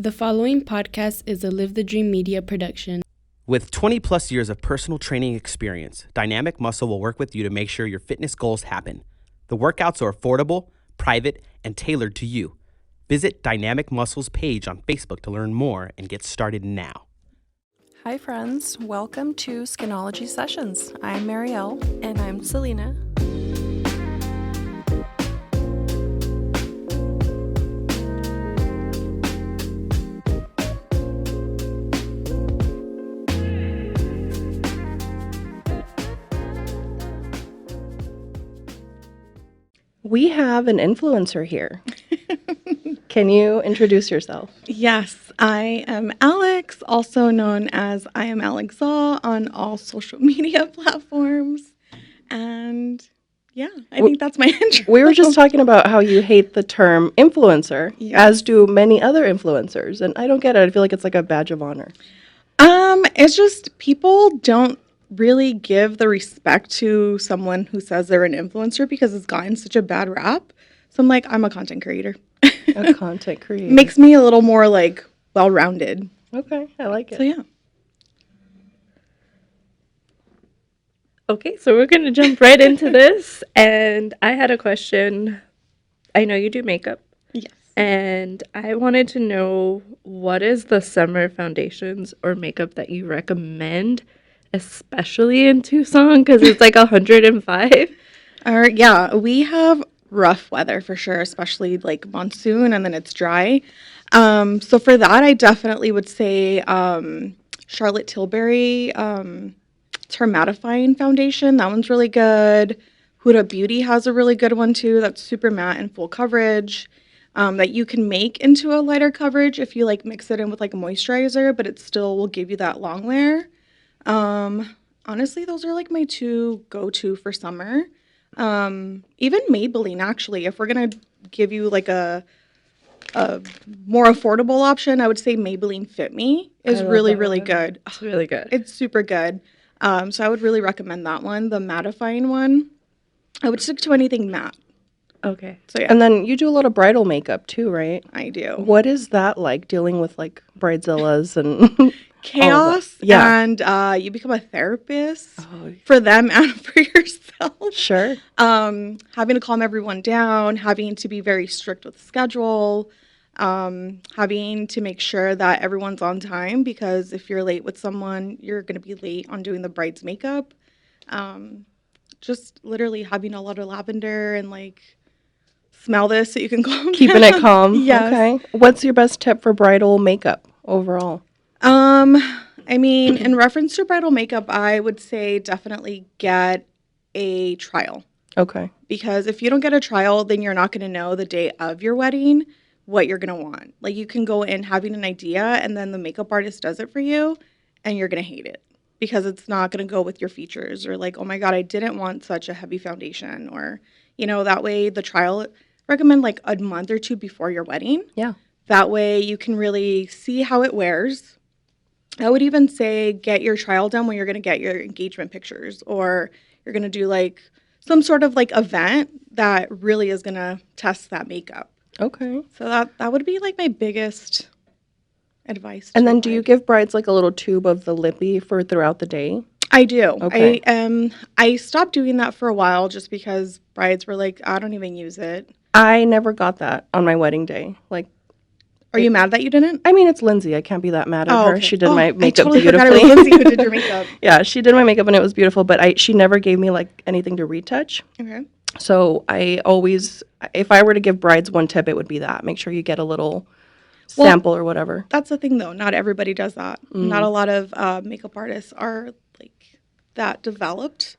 The following podcast is a Live the Dream Media production. With 20 plus years of personal training experience, Dynamic Muscle will work with you to make sure your fitness goals happen. The workouts are affordable, private, and tailored to you. Visit Dynamic Muscle's page on Facebook to learn more and get started now. Hi friends, welcome to Skinology Sessions. I'm Marielle. And I'm Selena. We have an influencer here. Can you introduce yourself? Yes, I am Alixx, also known as I am Alixx on all social media platforms. And yeah, I think that's my intro. We were just talking about how you hate the term influencer, Yes. as do many other influencers. And I don't get it. I feel like it's like a badge of honor. It's just people don't really give the respect to someone who says they're an influencer because it's gotten such a bad rap. So I'm like, I'm a content creator. A content creator. Makes me a little more like well-rounded. Okay, I like it. So yeah. Okay, so we're going to jump right into this. And I had a question. I know you do makeup. Yes. And I wanted to know, what is the summer foundations or makeup that you recommend, especially in Tucson, because it's like 105? Yeah, we have rough weather for sure, especially like monsoon and then it's dry. So for that, I definitely would say Charlotte Tilbury, it's her mattifying foundation. That one's really good. Huda Beauty has a really good one too. That's super matte and full coverage. That you can make into a lighter coverage if you like mix it in with like a moisturizer, but it still will give you that long layer. Honestly, those are like my two go-to for summer. Even Maybelline, actually, if we're gonna give you like a more affordable option, I would say Maybelline Fit Me is really, really good. It's really good. It's super good. So I would really recommend that one. The mattifying one, I would stick to anything matte. Okay. So yeah, And then you do a lot of bridal makeup too, right? I do. What is that like, dealing with like bridezillas and Chaos, Yeah. and you become a therapist for them and for yourself. Sure. Having to calm everyone down, having to be very strict with schedule, having to make sure that everyone's on time, because if you're late with someone, you're going to be late on doing the bride's makeup. Just literally having a lot of lavender and like smell this so you can calm Keeping down. it calm. Yes. Okay. What's your best tip for bridal makeup overall? I mean, in reference to bridal makeup, I would say definitely get a trial. Okay. Because if you don't get a trial, then you're not going to know the day of your wedding what you're going to want. Like, you can go in having an idea, and then the makeup artist does it for you, and you're going to hate it because it's not going to go with your features, or like, oh my God, I didn't want such a heavy foundation, or, that way the trial, recommend like a month or two before your wedding. Yeah. That way you can really see how it wears. I would even say get your trial done when you're going to get your engagement pictures, or you're going to do like some sort of like event that really is going to test that makeup. Okay. So that would be like my biggest advice. And to a then do you bride. give brides like a little tube of the lippy for throughout the day? I do. Okay. I stopped doing that for a while just because brides were like, I don't even use it. I never got that on my wedding day. Like, Are you mad that you didn't? I mean, it's Lindsay. I can't be that mad at her. Okay. She did my makeup I totally beautifully. forgot it was Lindsay who did your makeup. Yeah, she did my makeup and it was beautiful, but she never gave me like anything to retouch. Okay. So I always, if I were to give brides one tip, it would be that. Make sure you get a little Well, sample or whatever. That's the thing, though. Not everybody does that. Not a lot of makeup artists are like that developed,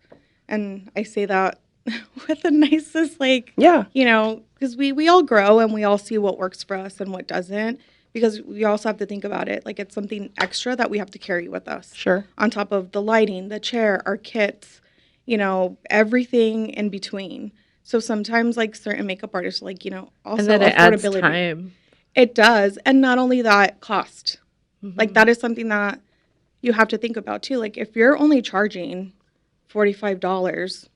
and I say that with the nicest, like, Yeah. because we all grow and we all see what works for us and what doesn't. Because we also have to think about it like it's something extra that we have to carry with us. Sure. On top of the lighting, the chair, our kits, everything in between. So sometimes like certain makeup artists, like, also And then it adds affordability. time. It does. And not only that, cost. Like, that is something that you have to think about, too. Like, if you're only charging $45,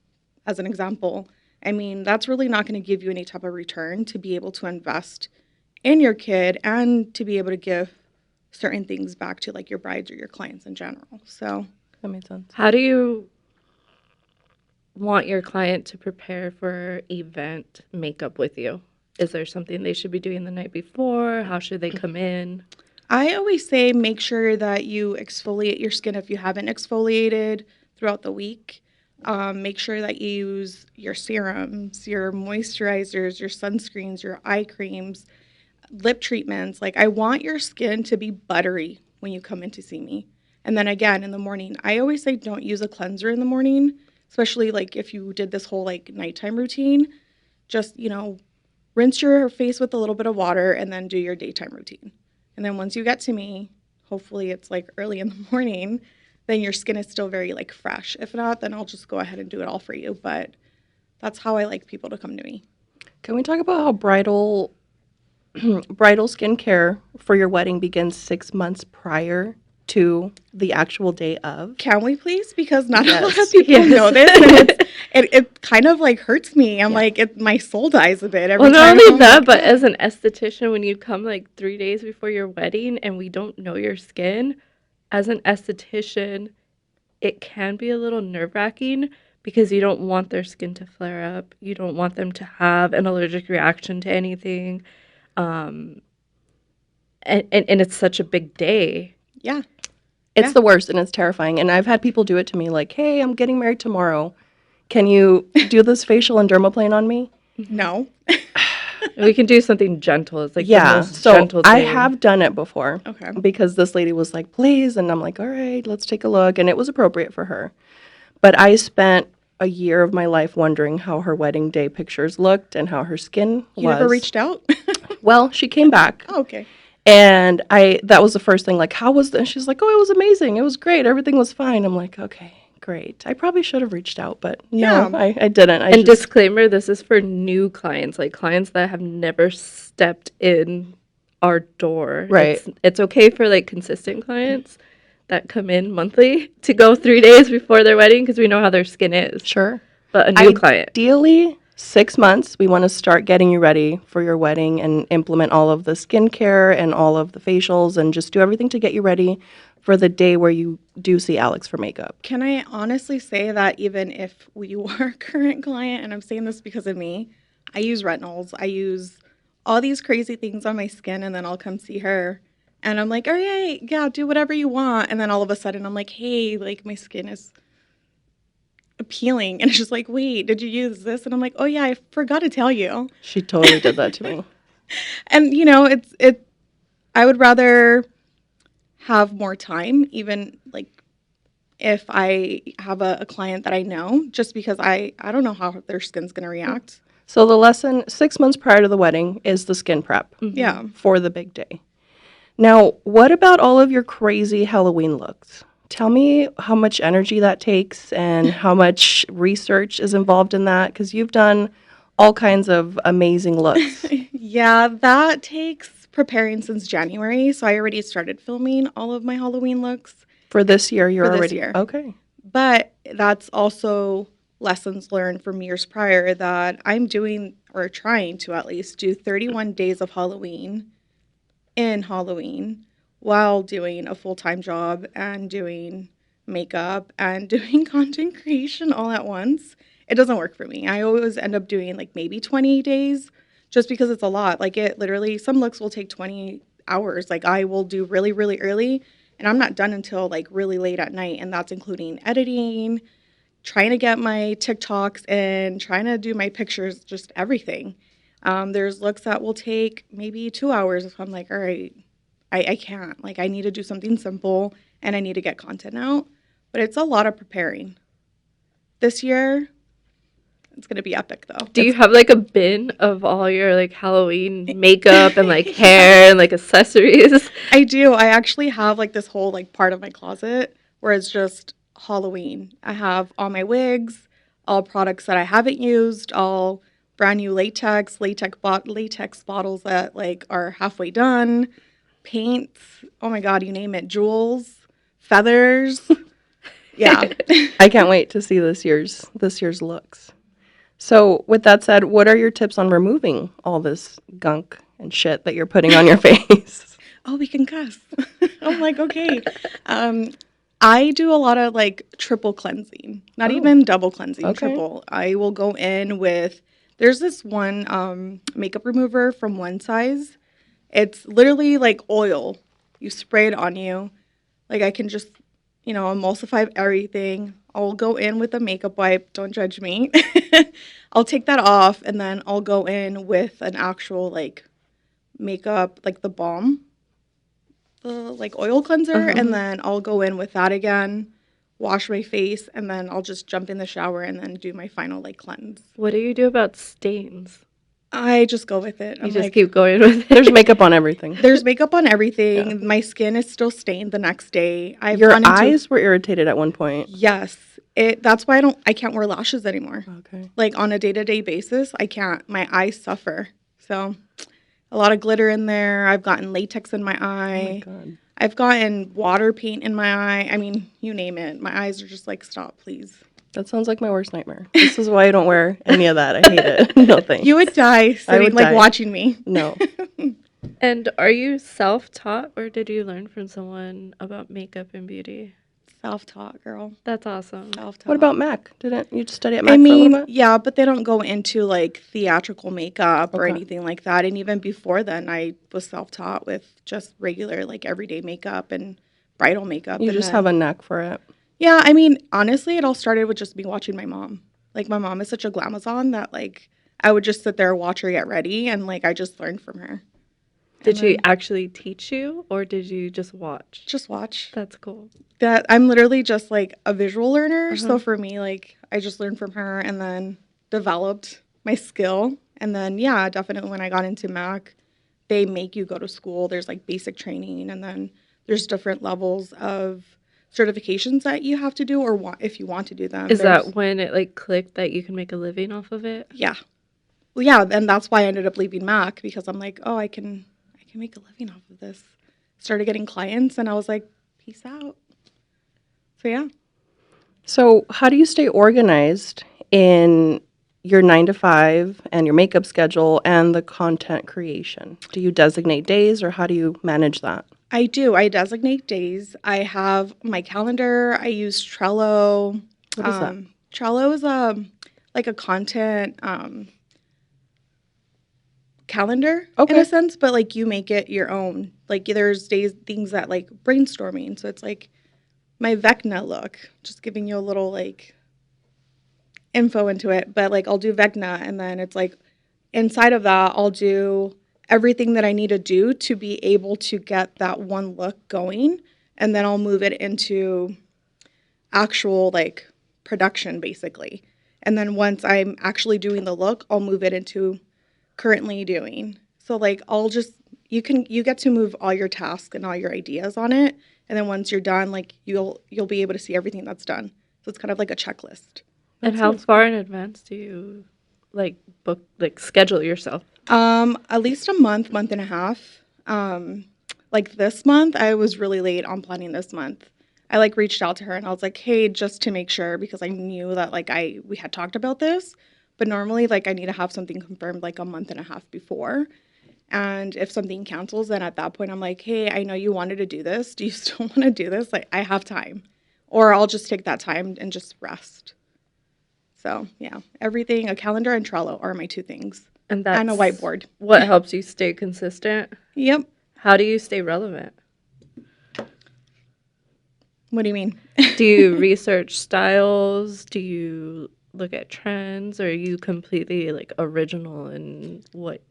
as an example, I mean, that's really not going to give you any type of return to be able to invest and your kid, and to be able to give certain things back to like your brides or your clients in general. So That makes sense. How do you want your client to prepare for event makeup with you? Is there something they should be doing the night before? How should they come in? I always say make sure that you exfoliate your skin if you haven't exfoliated throughout the week. Make sure that you use your serums, your moisturizers, your sunscreens, your eye creams, lip treatments. Like, I want your skin to be buttery when you come in to see me. And then again, in the morning, I always say don't use a cleanser in the morning, especially like if you did this whole like nighttime routine. Just, rinse your face with a little bit of water and then do your daytime routine. And then once you get to me, hopefully it's like early in the morning, then your skin is still very like fresh. If not, then I'll just go ahead and do it all for you. But that's how I like people to come to me. Can we talk about how bridal skincare for your wedding begins 6 months prior to the actual day of? Can we please? Because not a lot of Yes. people know this. And it kind of like hurts me. I'm like, my soul dies a bit every Well, not time. only I'm that, like, but as an esthetician, when you come like 3 days before your wedding and we don't know your skin, as an esthetician, it can be a little nerve-wracking because you don't want their skin to flare up. You don't want them to have an allergic reaction to anything. And it's such a big day. yeah. It's Yeah. the worst and it's terrifying. And I've had people do it to me like, hey, I'm getting married tomorrow. Can you do this facial and dermaplane on me? No. We can do something gentle. It's like the Yeah. most So gentle I thing. have done it before. Okay. Because this lady was like, please. And I'm like, all right, let's take a look. And it was appropriate for her. But I spent a year of my life wondering how her wedding day pictures looked and how her skin was. You never reached out? Well, she came back. Oh, okay. And that was the first thing, like, how was and she's like, oh, it was amazing. It was great. Everything was fine. I'm like, okay, great. I probably should have reached out, but no, Yeah. I didn't. And disclaimer, this is for new clients, like clients that have never stepped in our door. Right. It's okay for like consistent clients that come in monthly to go 3 days before their wedding because we know how their skin is. Sure. But a new client. Ideally, 6 months, we want to start getting you ready for your wedding and implement all of the skincare and all of the facials and just do everything to get you ready for the day where you do see Alixx for makeup. Can I honestly say that even if you are a current client, and I'm saying this because of me, I use retinols, I use all these crazy things on my skin, and then I'll come see her, and I'm like, all right, yeah, do whatever you want, and then all of a sudden I'm like, hey, like my skin is appealing, and it's just like, wait, did you use this? And I'm like, oh yeah, I forgot to tell you. She totally did that to me. And I would rather have more time, even like if I have a client that I know, just because I don't know how their skin's gonna react. So the lesson 6 months prior to the wedding is the skin prep Yeah. for the big day. Now, what about all of your crazy Halloween looks? Tell me how much energy that takes and how much research is involved in that, because you've done all kinds of amazing looks. Yeah, that takes preparing since January. So I already started filming all of my Halloween looks. For this year, you're For this already year. okay. But that's also lessons learned from years prior that I'm doing, or trying to at least do 31 days of Halloween in Halloween while doing a full-time job and doing makeup and doing content creation all at once. It doesn't work for me. I always end up doing like maybe 20 days just because it's a lot. Like, it literally, some looks will take 20 hours. Like, I will do really, really early and I'm not done until like really late at night. And that's including editing, trying to get my TikToks and trying to do my pictures, just everything. There's looks that will take maybe 2 hours if I'm like, all right, I can't. Like, I need to do something simple and I need to get content out. But it's a lot of preparing. This year, it's going to be epic, though. Do you have like a bin of all your like Halloween makeup and like hair and like accessories? I do. I actually have like this whole like part of my closet where it's just Halloween. I have all my wigs, all products that I haven't used, all brand new latex bottles that like are halfway done, paints, oh my God, you name it, jewels, feathers. Yeah. I can't wait to see this year's looks. So with that said, what are your tips on removing all this gunk and shit that you're putting on your face? Oh, we can cuss. I'm like, okay. I do a lot of like triple cleansing, not even double cleansing, Okay. triple. I will go in with, there's this one makeup remover from One Size. It's literally like oil. You spray it on you. Like I can just, emulsify everything. I'll go in with a makeup wipe. Don't judge me. I'll take that off and then I'll go in with an actual like makeup, like the balm, the like oil cleanser, and then I'll go in with that again, wash my face, and then I'll just jump in the shower and then do my final like cleanse. What do you do about stains? I just go with it. You just keep going with it. There's makeup on everything. There's makeup on everything. My skin is still stained the next day. Your eyes were irritated at one point. Yes. That's why I can't wear lashes anymore. Okay. Like on a day-to-day basis, I can't. My eyes suffer. So a lot of glitter in there. I've gotten latex in my eye. Oh my God. I've gotten water paint in my eye. I mean, you name it. My eyes are just like, stop, please. That sounds like my worst nightmare. This is why I don't wear any of that. I hate it. No thanks. You would die sitting would like die. watching me. No. And are you self-taught or did you learn from someone about makeup and beauty? Self-taught, girl. That's awesome. Self-taught. What about MAC? Didn't you study at MAC I for a mean, little bit? yeah, but they don't go into like theatrical makeup or Okay. anything like that. And even before then, I was self-taught with just regular like everyday makeup and bridal makeup. You and just then- have a knack for it. Yeah, I mean, honestly, it all started with just me watching my mom. Like my mom is such a glamazon that like I would just sit there and watch her get ready, and like I just learned from her. Did she actually teach you or did you just watch? Just watch. That's cool. That I'm literally just like a visual learner. So for me, like I just learned from her and then developed my skill. And then yeah, definitely when I got into MAC, they make you go to school. There's like basic training and then there's different levels of certifications that you have to do or if you want to do them. Is There's- that when it like clicked that you can make a living off of it? Yeah. Well, yeah, and that's why I ended up leaving MAC because I'm like, oh, I can make a living off of this. Started getting clients and I was like, peace out. So yeah. So how do you stay organized in your 9 to 5 and your makeup schedule and the content creation? Do you designate days or how do you manage that? I do. I designate days. I have my calendar. I use Trello. What is that? Trello is like a content calendar in Okay. a sense, but like you make it your own. Like there's things that like brainstorming. So it's like my Vecna look, just giving you a little like info into it. But like I'll do Vecna and then it's like inside of that I'll do everything that I need to do to be able to get that one look going. And then I'll move it into actual like production basically. And then once I'm actually doing the look, I'll move it into currently doing. So like you get to move all your tasks and all your ideas on it. And then once you're done, like you'll be able to see everything that's done. So it's kind of like a checklist. And how far in advance do you like book like schedule yourself? At least a month and a half. Like this month, I was really late on planning this month. I like reached out to her and I was like, hey, just to make sure because I knew that like we had talked about this. But normally, like, I need to have something confirmed like a month and a half before. And if something cancels, then at that point, I'm like, hey, I know you wanted to do this. Do you still want to do this? Like, I have time. Or I'll just take that time and just rest. So, yeah, everything, a calendar and Trello are my two things. And that's And a whiteboard. What helps you stay consistent? Yep. How do you stay relevant? What do you mean? Do you research styles? Do you look at trends? Or are you completely like original in what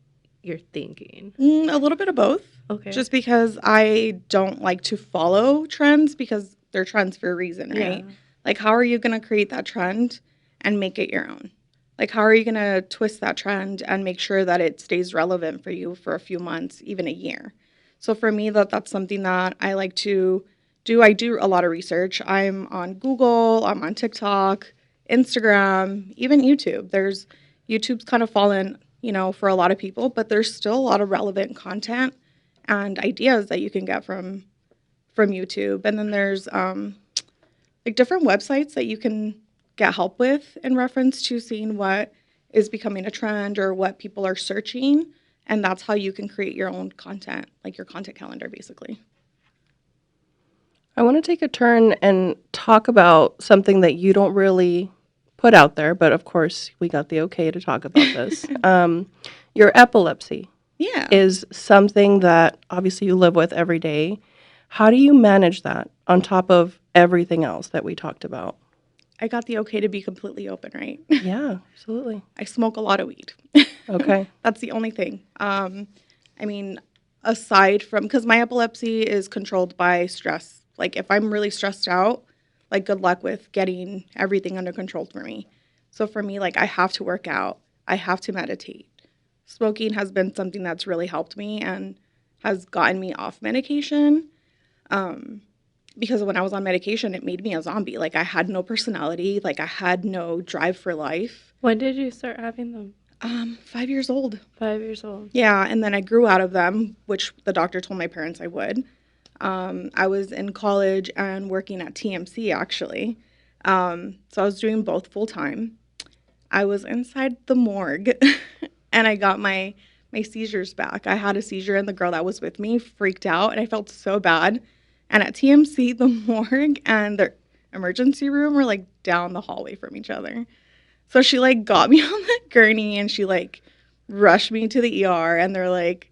you're thinking? A little bit of both. Okay. Just because I don't like to follow trends because they're trends for a reason, right? Yeah. Like, how are you going to create that trend and make it your own? Like, how are you going to twist that trend and make sure that it stays relevant for you for a few months, even a year? So for me, that's something that I like to do. I do a lot of research. I'm on Google, I'm on TikTok, Instagram, even YouTube. YouTube's kind of fallen, for a lot of people, but there's still a lot of relevant content and ideas that you can get from YouTube. And then there's like different websites that you can get help with in reference to seeing what is becoming a trend or what people are searching. And that's how you can create your own content, like your content calendar, basically. I want to take a turn and talk about something that you don't really put out there, but of course we got the okay to talk about this. Your epilepsy Yeah. is something that obviously you live with every day. How do you manage that on top of everything else that we talked about? I got the okay to be completely open, right? Yeah, absolutely. I smoke a lot of weed. Okay. That's the only thing. I mean, aside from, because my epilepsy is controlled by stress. Like, if I'm really stressed out, like, good luck with getting everything under control for me. So for me, like, I have to work out. I have to meditate. Smoking has been something that's really helped me and has gotten me off medication. Because when I was on medication, it made me a zombie. Like, I had no personality. Like, I had no drive for life. When did you start having them? 5 years old. 5 years old. Yeah, and then I grew out of them, which the doctor told my parents I would. I was in college and working at TMC, actually. So I was doing both full time. I was inside the morgue, and I got my seizures back. I had a seizure, and the girl that was with me freaked out, and I felt so bad. And at TMC, the morgue and the emergency room were, like, down the hallway from each other. So she, like, got me on the gurney, and she, like, rushed me to the ER, and they're like,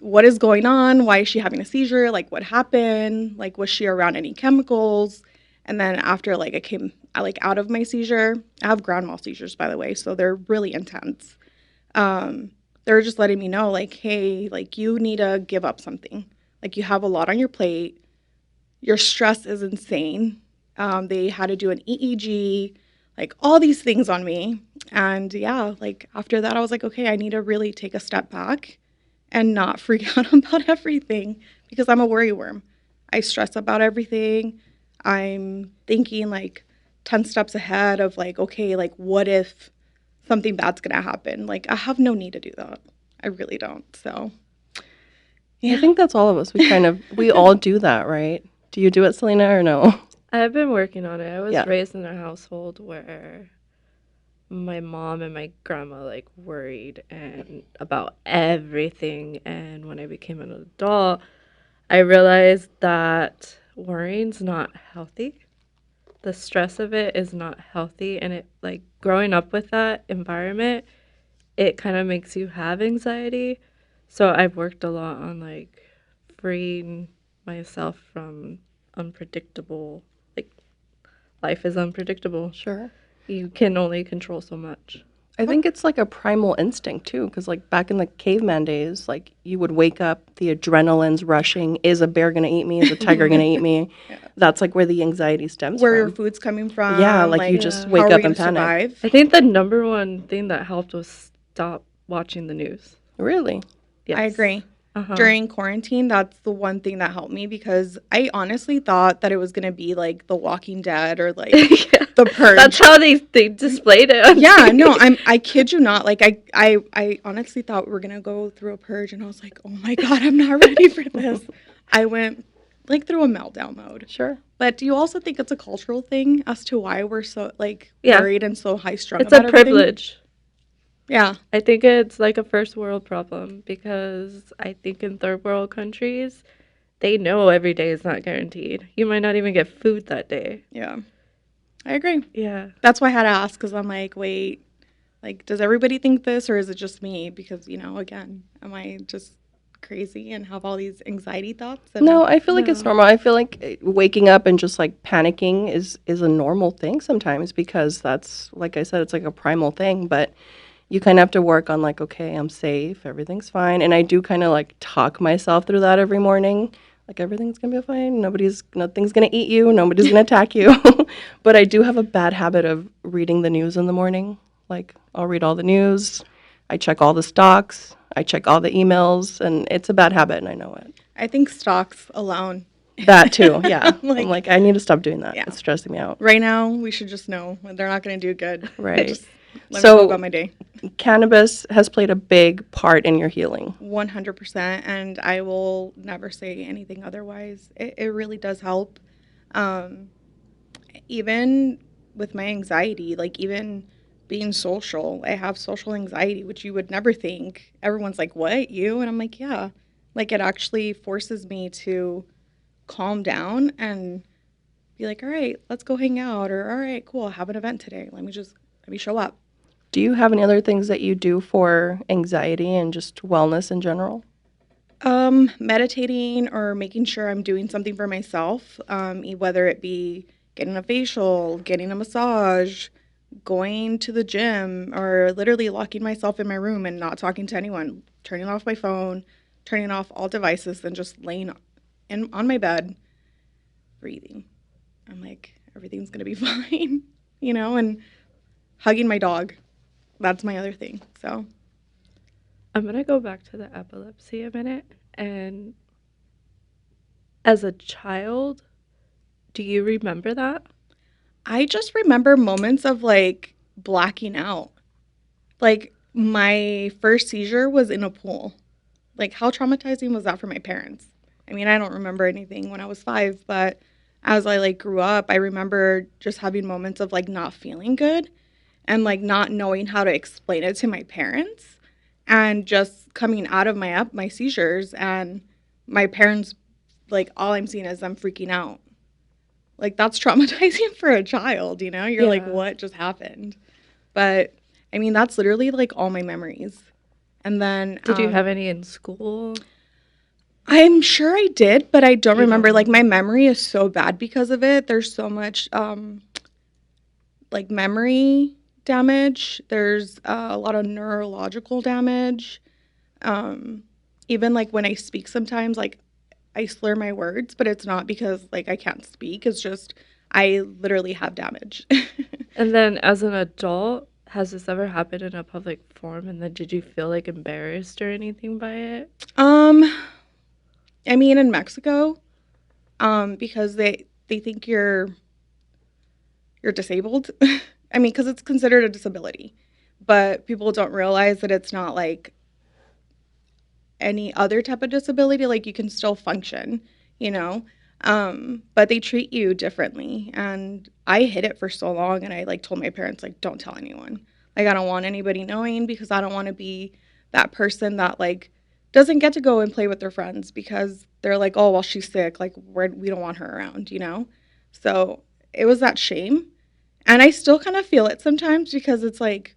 what is going on? Why is she having a seizure? Like, what happened? Like, was she around any chemicals? And then after, like, I came, out of my seizure, I have grand mal seizures, by the way, so they're really intense. They were just letting me know, like, hey, like, you need to give up something. Like, you have a lot on your plate. Your stress is insane. They had to do an EEG, like, all these things on me. And yeah, like, after that, I was like, okay, I need to really take a step back and not freak out about everything, because I'm a worrywurm. I stress about everything. I'm thinking, like, 10 steps ahead of, like, okay, like, what if something bad's gonna happen? Like, I have no need to do that. I really don't. So yeah. I think that's all of us. We all do that, right? Do you do it, Selena, or no? I've been working on it. I was Yeah. raised in a household where my mom and my grandma, like, worried and about everything. And when I became an adult, I realized that worrying's not healthy. The stress of it is not healthy, and it, like, growing up with that environment, it kind of makes you have anxiety. So I've worked a lot on, like, freeing myself from unpredictable, like, life is unpredictable. Sure. You can only control so much. I think it's like a primal instinct too, because like back in the caveman days, like you would wake up, the adrenaline's rushing. Is a bear gonna eat me? Is a tiger gonna eat me? Yeah. That's like where the anxiety stems Where your from. food's coming from. Yeah, like you just how wake are we up gonna and panic. survive? I think the number one thing that helped was stop watching the news. Really? Yes. I agree. Uh-huh. During quarantine, that's the one thing that helped me, because I honestly thought that it was going to be like The Walking Dead or like Yeah. The Purge. That's how they displayed it on Yeah, TV. no, I kid you not. Like, I honestly thought we were going to go through a purge, and I was like, oh my God, I'm not ready for this. I went like through a meltdown mode. Sure. But do you also think it's a cultural thing as to why we're so, like, Yeah. worried and so high strung It's about a everything? privilege. Yeah. I think it's like a first world problem, because I think in third world countries, they know every day is not guaranteed. You might not even get food that day. Yeah. I agree. Yeah. That's why I had to ask, because I'm like, wait, like, does everybody think this, or is it just me? Because, you know, again, am I just crazy and have all these anxiety thoughts? And No, I feel like it's No. normal. I feel like waking up and just like panicking is a normal thing sometimes, because that's, like I said, it's like a primal thing. But you kind of have to work on like, okay, I'm safe, everything's fine. And I do kind of like talk myself through that every morning. Like, everything's gonna be fine. Nothing's gonna eat you. Nobody's gonna attack you. But I do have a bad habit of reading the news in the morning. Like, I'll read all the news. I check all the stocks. I check all the emails, and it's a bad habit, and I know it. I think stocks alone. That too, yeah. Like- I'm like, I need to stop doing that. Yeah. It's stressing me out. Right now, we should just know when they're not going to do good. Right. Just let So- me go about my day. Cannabis has played a big part in your healing. 100%. And I will never say anything otherwise. It really does help. Even with my anxiety, like, even being social. I have social anxiety, which you would never think. Everyone's like, "What? You?" And I'm like, "Yeah." Like, it actually forces me to calm down and be like, "All right, let's go hang out," or "All right, cool, have an event today. Let me show up." Do you have any other things that you do for anxiety and just wellness in general? Meditating or making sure I'm doing something for myself, whether it be getting a facial, getting a massage, going to the gym, or literally locking myself in my room and not talking to anyone, turning off my phone, turning off all devices, and just laying on my bed, breathing. I'm like, everything's gonna be fine, and hugging my dog. That's my other thing. So, I'm gonna go back to the epilepsy a minute. And as a child, do you remember that? I just remember moments of like blacking out. Like, my first seizure was in a pool. Like, how traumatizing was that for my parents? I mean, I don't remember anything when I was 5, but as I like grew up, I remember just having moments of like not feeling good and like not knowing how to explain it to my parents and just coming out of my seizures, and my parents, like, all I'm seeing is them freaking out. Like, that's traumatizing for a child, You're like, Yeah. what just happened? But I mean, that's literally like all my memories. And then Did you have any in school? I'm sure I did, but I don't You don't remember. Like, my remember? memory is so bad because of it. There's so much like memory damage. There's a lot of neurological damage. Um, Even like when I speak sometimes, like, I slur my words, but it's not because like I can't speak. It's just I literally have damage. And then as an adult, has this ever happened in a public forum? And then did you feel like embarrassed or anything by it? um, I mean, in Mexico, because they think you're disabled. I mean, because it's considered a disability, but people don't realize that it's not like any other type of disability. Like, you can still function, you know. But they treat you differently, and I hid it for so long, and I like told my parents, like, don't tell anyone. Like, I don't want anybody knowing, because I don't want to be that person that like doesn't get to go and play with their friends because they're like, oh well, she's sick, like we don't want her around. So it was that shame, and I still kind of feel it sometimes, because it's like,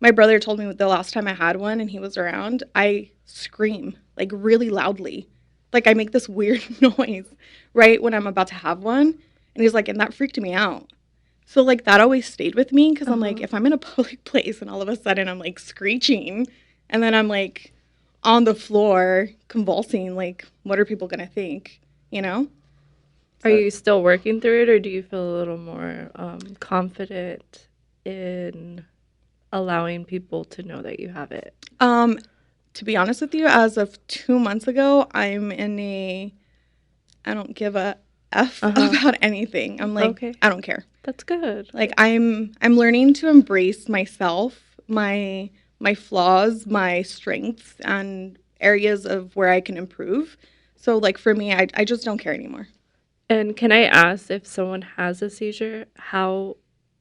my brother told me the last time I had one and he was around, I scream like really loudly. Like, I make this weird noise right when I'm about to have one. And he's like, and that freaked me out. So like that always stayed with me, because I'm like, Uh-huh. if I'm in a public place and all of a sudden I'm like screeching and then I'm like on the floor convulsing, like, what are people gonna think? You know? Are So you still working through it, or do you feel a little more confident in allowing people to know that you have it? um to be honest with you, as of 2 months ago, I'm in a I don't give a F Uh-huh. about anything. I'm like, Okay. I don't care. That's good. Like, I'm learning to embrace myself, my flaws, my strengths, and areas of where I can improve. So like for me, I just don't care anymore. And can I ask, if someone has a seizure, how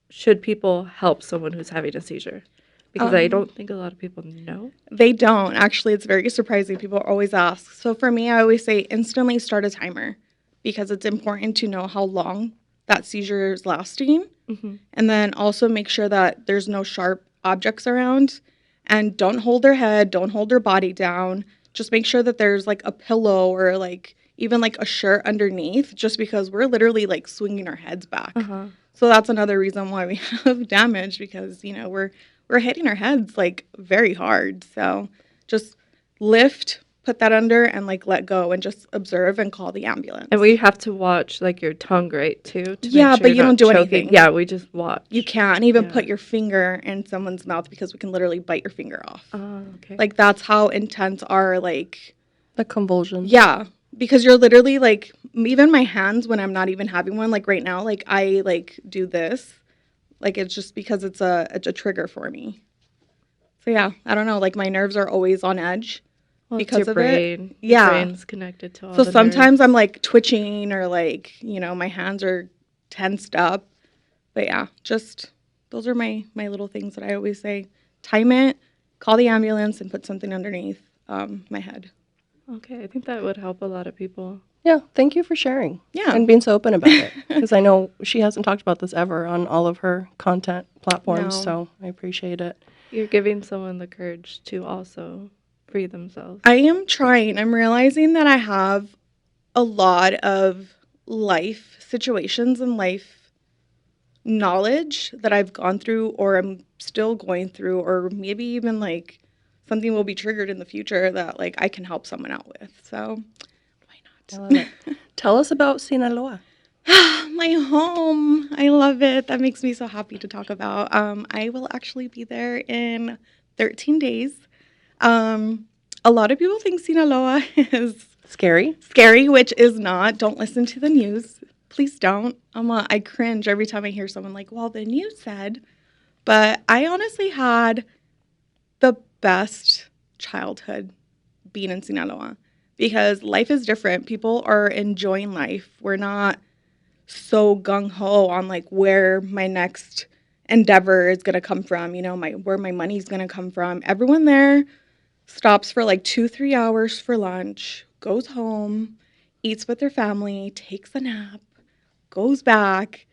should people help someone who's having a seizure? Because I Um, don't think a lot of people know. they don't actually. It's very surprising. People always ask. So for me, I always say instantly start a timer, because it's important to know how long that seizure is lasting. Hmm. And then also make sure that there's no sharp objects around, and don't hold their head, don't hold their body down. Just make sure that there's like a pillow or like even like a shirt underneath, just because we're literally like swinging our heads back. Uh-huh. So that's another reason why we have damage, because we're hitting our heads like very hard. So just lift, put that under, and like let go and just observe and call the ambulance. And we have to watch like your tongue, right, too, to Yeah, make sure but you're you don't not do choking. anything. Yeah, we just watch. You can't even Yeah. put your finger in someone's mouth, because we can literally bite your finger off. Oh, okay. Like, that's how intense our like, The convulsions. yeah, because you're literally like, even my hands when I'm not even having one, like right now, like I like do this, like it's just because it's a trigger for me. So yeah, I don't know, like my nerves are always on edge Well, it's because your of it. brain. Your Yeah. brain's connected to all So the sometimes I'm nerves. like twitching, or like, my hands are tensed up. But yeah, just those are my little things that I always say. Time it, call the ambulance, and put something underneath my head. Okay, I think that would help a lot of people. Yeah, thank you for sharing. Yeah. And being so open about it. Because I know she hasn't talked about this ever on all of her content platforms, No. so I appreciate it. You're giving someone the courage to also free themselves. I am trying. I'm realizing that I have a lot of life situations and life knowledge that I've gone through or I'm still going through, or maybe even like something will be triggered in the future that like I can help someone out with. So why I not? love it. Tell us about Sinaloa. My home. I love it. That makes me so happy to talk about. I will actually be there in 13 days. A lot of people think Sinaloa is Scary? scary, which is not. Don't listen to the news. Please don't. I cringe every time I hear someone like, well, the news said. But I honestly had the best childhood being in Sinaloa because life is different. People are enjoying life. We're not so gung-ho on like where my next endeavor is going to come from, where my money's going to come from. Everyone there stops for like 2-3 hours for lunch, goes home, eats with their family, takes a nap, goes back,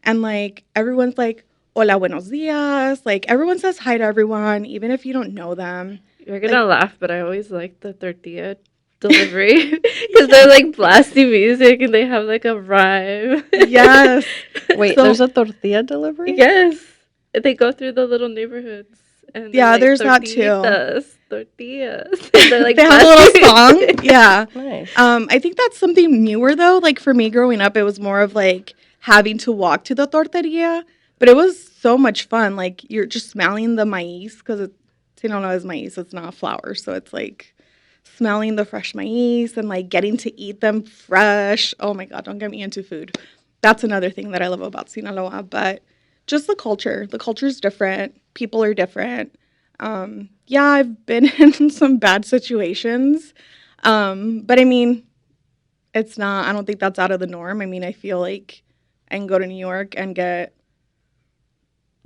and like everyone's like, hola, buenos dias. Like everyone says hi to everyone, even if you don't know them. You're gonna laugh, but I always like the tortilla delivery because they're like blasting music and they have like a rhyme. Yes. Wait, So- there's a tortilla delivery? Yes, they go through the little neighborhoods and Yeah, they're like, there's that too. tortillas. And they're like they have a little blasting song. Yeah. Nice. I think that's something newer though. Like for me growing up, it was more of like having to walk to the torteria, but it was so much fun. Like you're just smelling the maíz because Sinaloa is maíz, it's not flour. So it's like smelling the fresh maíz and like getting to eat them fresh. Oh my God, don't get me into food. That's another thing that I love about Sinaloa, but just the culture. The culture is different. People are different. Yeah, I've been in some bad situations. But I mean, I don't think that's out of the norm. I mean, I feel like I can go to New York and get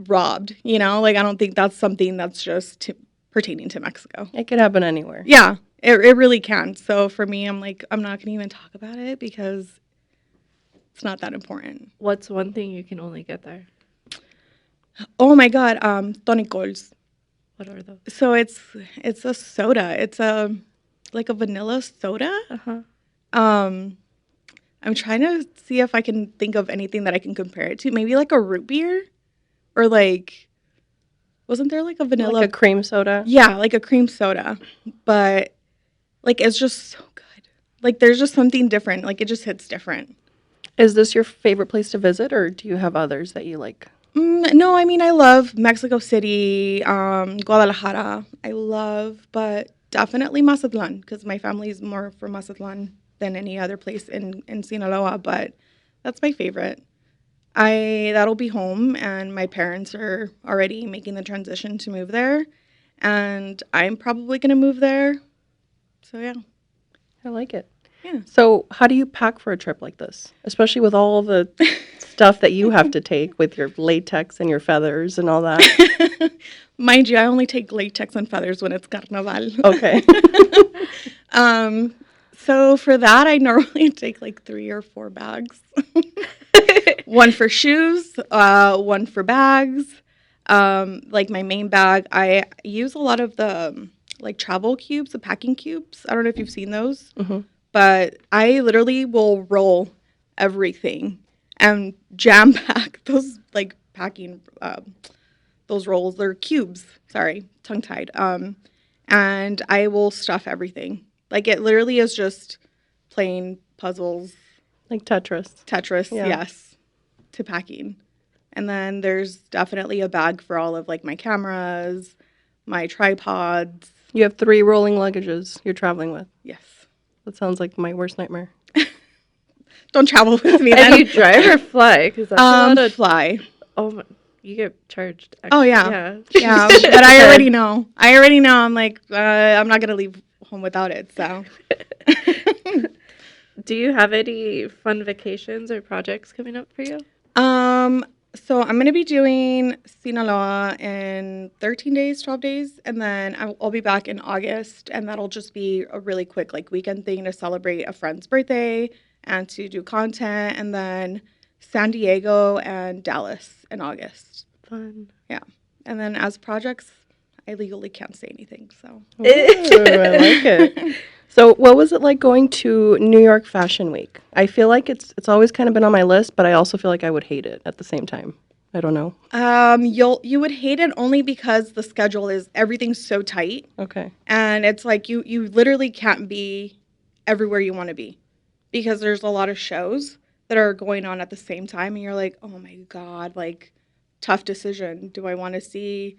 robbed, Like, I don't think that's something that's just pertaining to Mexico. It could happen anywhere. Yeah, it really can. So for me, I'm like, I'm not going to even talk about it because it's not that important. What's one thing you can only get there? Oh my God, tonicols. What are those? So it's a soda. It's like a vanilla soda. Uh-huh. I'm trying to see if I can think of anything that I can compare it to. Maybe like a root beer, or like, wasn't there like a vanilla? Like a cream soda? Yeah, like a cream soda, but like it's just so good. Like there's just something different. Like it just hits different. Is this your favorite place to visit, or do you have others that you like? No, I mean I love Mexico City, Guadalajara. I love, but definitely Mazatlan because my family's more from Mazatlan than any other place in Sinaloa. But that's my favorite. That'll be home, and my parents are already making the transition to move there, and I'm probably gonna move there. So yeah. I like it. Yeah. So how do you pack for a trip like this? Especially with all the stuff that you have to take with your latex and your feathers and all that. Mind you, I only take latex and feathers when it's carnaval. Okay. So for that, I normally take like 3 or 4 bags. One for shoes, one for bags. Like my main bag, I use a lot of the like travel cubes, the packing cubes. I don't know if you've seen those, but I literally will roll everything and jam pack those like packing those rolls. They're cubes. Sorry, tongue tied. And I will stuff everything. Like it literally is just plain puzzles, Like Tetris. yeah. Yes, to packing. And then there's definitely a bag for all of like my cameras, my tripods. You have 3 rolling luggages you're traveling with. Yes. That sounds like my worst nightmare. Don't travel with me And then. you drive or fly? Because that's a lot of. Fly. Oh my, you get charged. Oh, yeah. Yeah. Yeah, but I already know. I'm like, I'm not going to leave home without it, so. Do you have any fun vacations or projects coming up for you? So I'm going to be doing Sinaloa in 13 days, 12 days, and then I'll be back in August, and that'll just be a really quick like weekend thing to celebrate a friend's birthday and to do content, and then San Diego and Dallas in August. Fun. Yeah. And then as projects, I legally can't say anything, so. Ooh, I like it. So what was it like going to New York Fashion Week? I feel like it's always kind of been on my list, but I also feel like I would hate it at the same time. I don't know. You would hate it only because the schedule is everything's so tight. Okay. And it's like you literally can't be everywhere you want to be because there's a lot of shows that are going on at the same time and you're like, "Oh my God, like tough decision. Do I want to see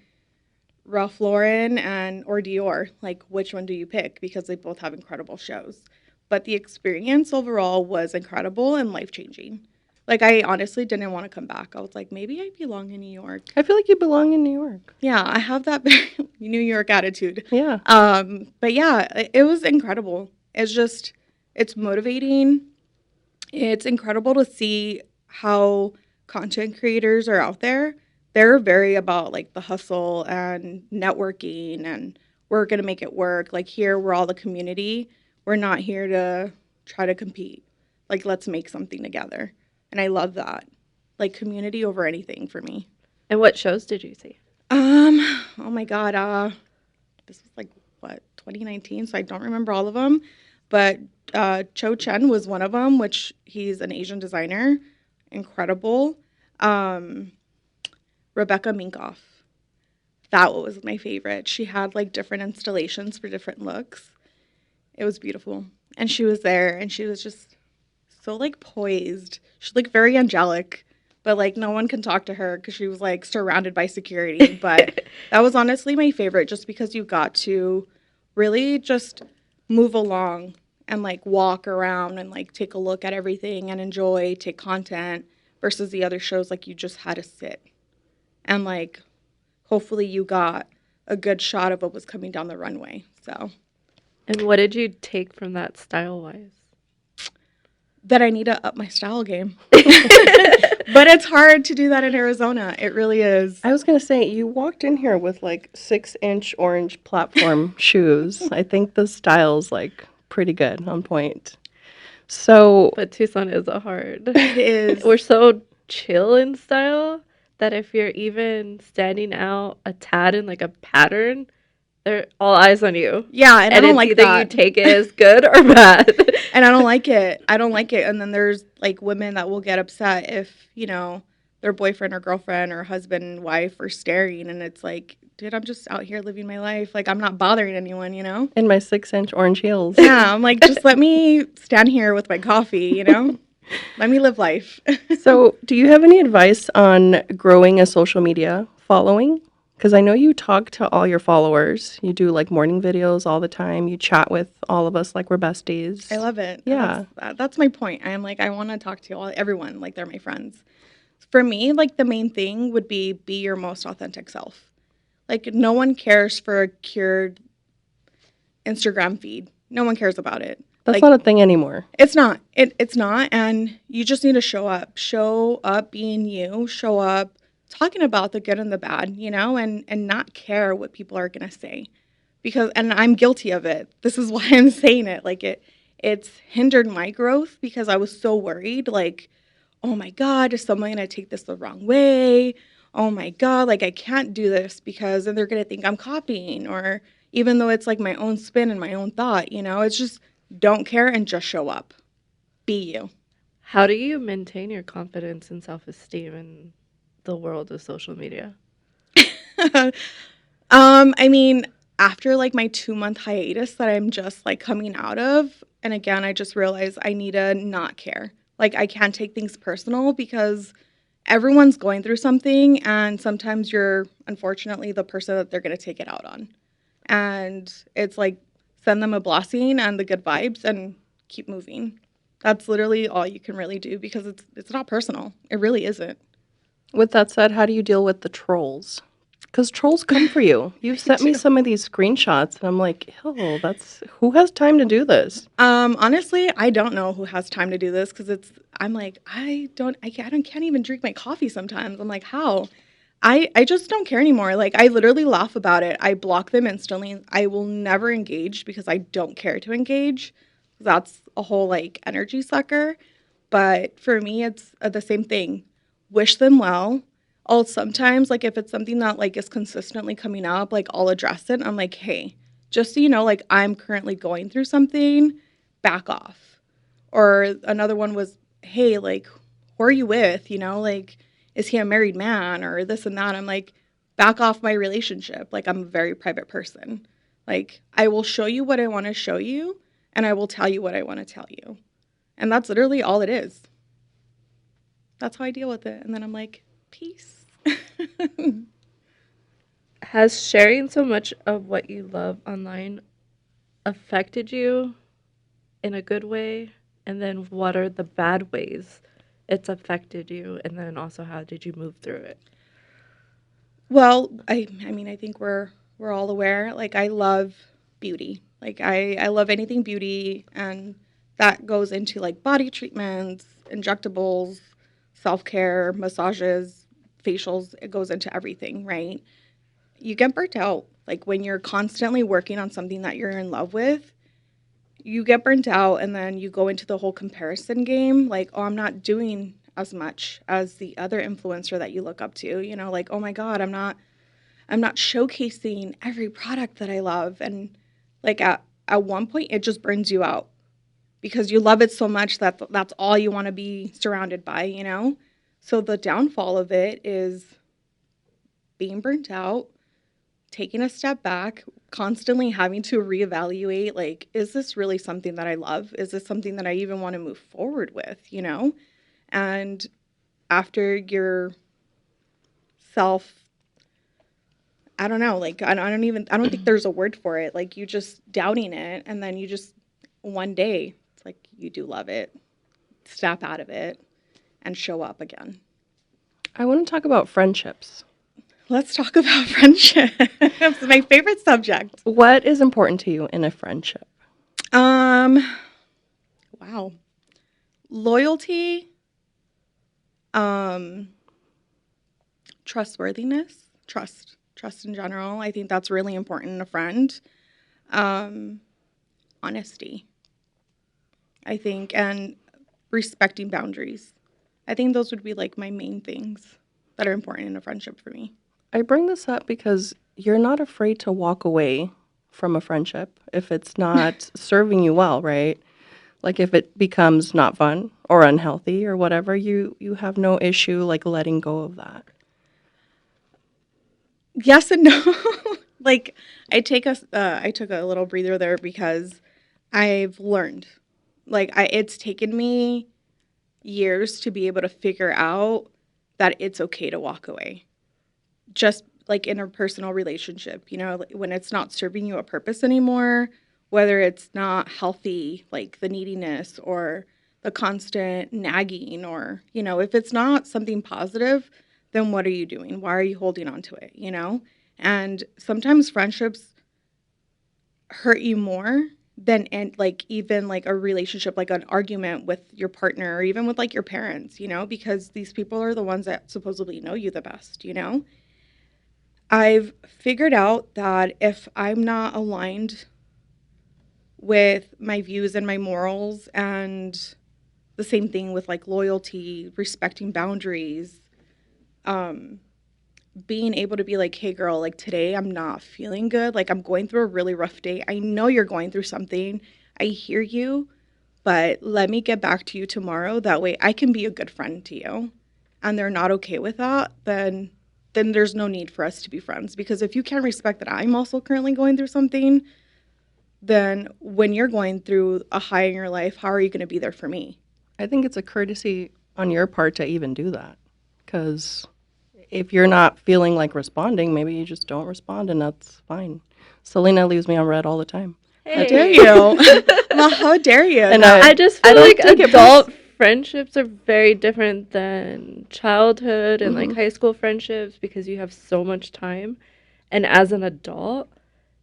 Ralph Lauren or Dior? Like which one do you pick because they both have incredible shows." But the experience overall was incredible and life-changing. Like I honestly didn't want to come back. I was like, maybe I belong in New York. I feel like you belong in New York. Yeah, I have that New York attitude. Yeah. But yeah, it was incredible. It's motivating. It's incredible to see how content creators are out there. They're very about like the hustle and networking and we're going to make it work. Like here, we're all the community. We're not here to try to compete. Like, let's make something together. And I love that. Like community over anything for me. And what shows did you see? Oh my God. This was like what 2019, so I don't remember all of them. But Cho Chen was one of them, which he's an Asian designer, incredible. Rebecca Minkoff, that was my favorite. She had like different installations for different looks. It was beautiful, and she was there, and she was just so like poised. She's like very angelic. But, like, no one can talk to her because she was, like, surrounded by security. But that was honestly my favorite just because you got to really just move along and, like, walk around and, like, take a look at everything and enjoy, take content versus the other shows, like, you just had to sit. And, like, hopefully you got a good shot of what was coming down the runway. So. And what did you take from that style-wise? That I need to up my style game. But it's hard to do that in Arizona. It really is. I was going to say, you walked in here with like 6-inch orange platform shoes. I think the style's like pretty good, on point. So, But Tucson is a hard. It is. We're so chill in style that if you're even standing out a tad in like a pattern, they're all eyes on you. Yeah, and I don't it's like either that. you take it as good or bad. And I don't like it. I don't like it. And then there's like women that will get upset if, you know, their boyfriend or girlfriend or husband and wife are staring. And it's like, dude, I'm just out here living my life. Like, I'm not bothering anyone, you know? in my 6-inch orange heels. Yeah, I'm like, just let me stand here with my coffee, you know? Let me live life. So, do you have any advice on growing a social media following? Because I know you talk to all your followers. You do like morning videos all the time. You chat with all of us like we're besties. I love it. Yeah. That's my point. I'm like, I want to talk to everyone like they're my friends. For me, like the main thing would be your most authentic self. Like no one cares for a cured Instagram feed. No one cares about it. That's like, not a thing anymore. It's not. It's not. And you just need to show up. Show up being you. Show up talking about the good and the bad, you know, and not care what people are going to say. And I'm guilty of it. This is why I'm saying it. Like it's hindered my growth because I was so worried. Like, oh my God, is someone going to take this the wrong way? Oh my God, like I can't do this because then they're going to think I'm copying, or even though it's like my own spin and my own thought, you know, it's just don't care and just show up. Be you. How do you maintain your confidence and self-esteem in the world of social media? I mean, after like my 2-month hiatus that I'm just like coming out of, and again, I just realized I need to not care. Like I can't take things personal because everyone's going through something, and sometimes you're unfortunately the person that they're going to take it out on. And it's like send them a blessing and the good vibes and keep moving. That's literally all you can really do because it's not personal. It really isn't. With that said, how do you deal with the trolls? Because trolls come for you. You've sent me some of these screenshots, and I'm like, oh, who has time to do this? Honestly, I don't know who has time to do this because I'm like, can't even drink my coffee sometimes. I'm like, how? I just don't care anymore. Like, I literally laugh about it. I block them instantly. I will never engage because I don't care to engage. That's a whole, like, energy sucker. But for me, it's the same thing. Wish them well. I'll sometimes, like, if it's something that, like, is consistently coming up, like, I'll address it. I'm like, hey, just so you know, like, I'm currently going through something, back off. Or another one was, hey, like, who are you with? You know, like, is he a married man or this and that? I'm like, back off my relationship. Like, I'm a very private person. Like, I will show you what I want to show you, and I will tell you what I want to tell you. And that's literally all it is. That's how I deal with it. And then I'm like, peace. Has sharing so much of what you love online affected you in a good way? And then what are the bad ways it's affected you? And then also how did you move through it? Well, I mean, I think we're all aware. Like, I love beauty. Like, I love anything beauty, and that goes into, like, body treatments, injectables, self-care, massages, facials. It goes into everything, right? You get burnt out. Like, when you're constantly working on something that you're in love with, you get burnt out, and then you go into the whole comparison game. Like, oh, I'm not doing as much as the other influencer that you look up to. You know, like, oh my God, I'm not showcasing every product that I love. And like at one point it just burns you out because you love it so much that that's all you want to be surrounded by, you know? So the downfall of it is being burnt out, taking a step back, constantly having to reevaluate, like, is this really something that I love? Is this something that I even want to move forward with, you know? And after your I don't know, like, I don't think there's a word for it. Like, you just doubting it, and then you just, one day, it's like, you do love it, snap out of it, and show up again. I want to talk about friendships. Let's talk about friendship. It's my favorite subject. What is important to you in a friendship? Wow. Loyalty, trustworthiness, trust in general. I think that's really important in a friend. Honesty, I think, and respecting boundaries. I think those would be like my main things that are important in a friendship for me. I bring this up because you're not afraid to walk away from a friendship if it's not serving you well, right? Like if it becomes not fun or unhealthy or whatever, you have no issue like letting go of that. Yes and no. Like, I took a little breather there because I've learned. Like, it's taken me years to be able to figure out that it's okay to walk away. Just like in a personal relationship, you know, like when it's not serving you a purpose anymore, whether it's not healthy, like the neediness or the constant nagging, or, you know, if it's not something positive, then what are you doing? Why are you holding on to it, you know? And sometimes friendships hurt you more than even like a relationship, like an argument with your partner or even with like your parents, you know, because these people are the ones that supposedly know you the best, you know? I've figured out that if I'm not aligned with my views and my morals, and the same thing with like loyalty, respecting boundaries, being able to be like, hey girl, like today I'm not feeling good. Like I'm going through a really rough day. I know you're going through something. I hear you, but let me get back to you tomorrow. That way I can be a good friend to you. And they're not okay with that, then there's no need for us to be friends. Because if you can't respect that I'm also currently going through something, then when you're going through a high in your life, how are you going to be there for me? I think it's a courtesy on your part to even do that. Because if you're not feeling like responding, maybe you just don't respond, and that's fine. Selena leaves me on red all the time. Hey. How dare you? Well, how dare you? And I just feel I don't like take it adult friendships are very different than childhood and like Mhm. high school friendships because you have so much time. And as an adult,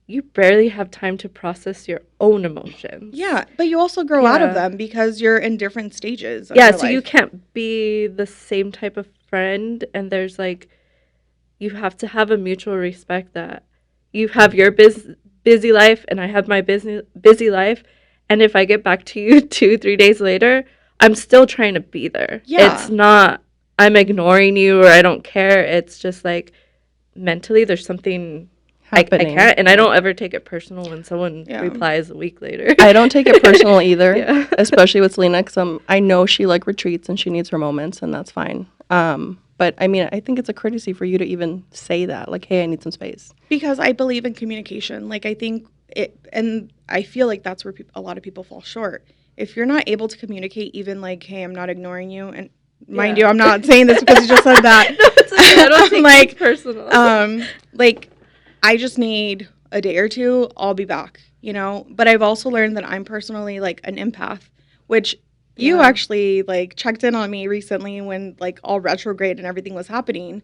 you barely have time to process your own emotions. Yeah, but you also grow out of Yeah. them because you're in different stages of Yeah, your so you life. can't be the same type of friend. And there's like, you have to have a mutual respect that you have your busy life and I have my busy life. And if I get back to you 2, 3 days later, I'm still trying to be there. Yeah. It's not I'm ignoring you or I don't care. It's just like mentally there's something I Happening. can't, and I don't ever take it personal when someone Yeah. replies a week later. I don't take it personal either, Yeah. especially with Selena, because I know she like retreats and she needs her moments, and that's fine. But I mean, I think it's a courtesy for you to even say that, like, hey, I need some space. Because I believe in communication. Like, I think it, and I feel like that's where a lot of people fall short. If you're not able to communicate, even like, hey, I'm not ignoring you, and mind you, I'm not saying this because you just said that. No, it's okay. I don't take Like, it personal. Like, I just need a day or two, I'll be back, you know? But I've also learned that I'm personally like an empath, which you Yeah. actually like checked in on me recently when like all retrograde and everything was happening.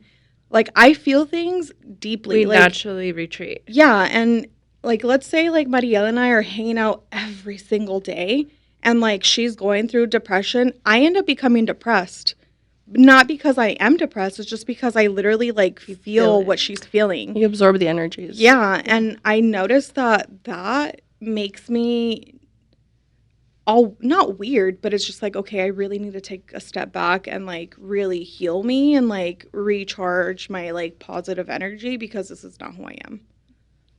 Like, I feel things deeply. We Like, naturally retreat. yeah, and like let's say like Mariela and I are hanging out every single day and like she's going through depression, I end up becoming depressed. Not because I am depressed, it's just because I literally like feel feel it. what she's feeling. You absorb the energies. Yeah, and I noticed that makes me all not weird, but it's just like, okay, I really need to take a step back and like really heal me and like recharge my like positive energy because this is not who I am.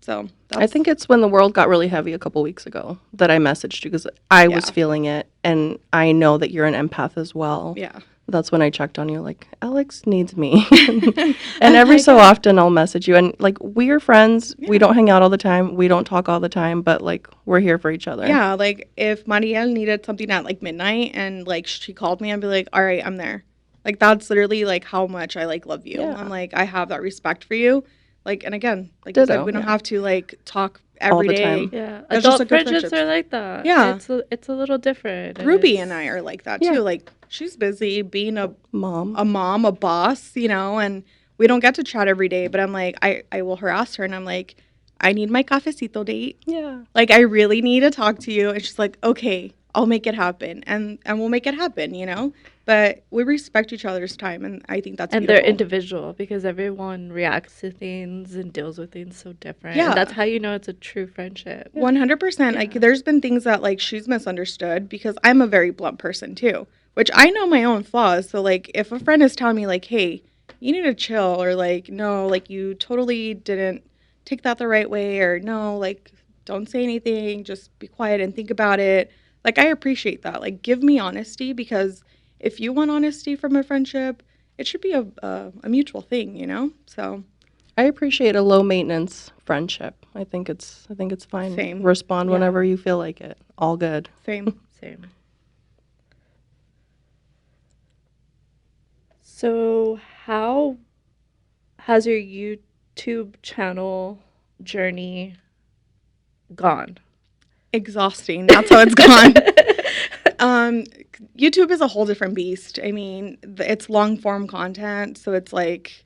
So I think it's when the world got really heavy a couple weeks ago that I messaged you because I was Yeah. feeling it, and I know that you're an empath as well. yeah. That's when I checked on you, like, Alixx needs me. And every so often I'll message you. And, like, we're friends. We don't hang out all the time. We don't talk all the time. But, like, we're here for each other. Yeah, like if Marielle needed something at like midnight and like she called me, I'd be like, all right, I'm there. Like that's literally like how much I like love you. Yeah. I'm like, I have that respect for you. Like, and again, like you said, Ditto, we don't yeah. have to like talk every the day. time. Yeah, That's just adult a good friendships friendship. are like that. Yeah. It's a little different. Ruby It's- and I are like that Yeah. too. Like she's busy being a Mom. mom, a boss, you know, and we don't get to chat every day. But I'm like, I will harass her and I'm like, I need my cafecito date. Yeah. Like I really need to talk to you. And she's like, okay, I'll make it happen, and we'll make it happen, you know. But we respect each other's time, and I think that's and beautiful. they're individual because everyone reacts to things and deals with things so different. Yeah. And that's how you know it's a true friendship. 100%. Like there's been things that like she's misunderstood because I'm a very blunt person too, which I know my own flaws. So like if a friend is telling me like, hey, you need to chill, or like, no, like you totally didn't take that the right way, or no, like don't say anything, just be quiet and think about it. Like I appreciate that. Like give me honesty, because if you want honesty from a friendship, it should be a mutual thing, you know? So I appreciate a low maintenance friendship. I think it's fine. Same. Respond Yeah. whenever you feel like it. All good. same. Same. So, how has your YouTube channel journey gone? Exhausting. That's how it's gone. YouTube is a whole different beast. I mean, it's long form content, so it's like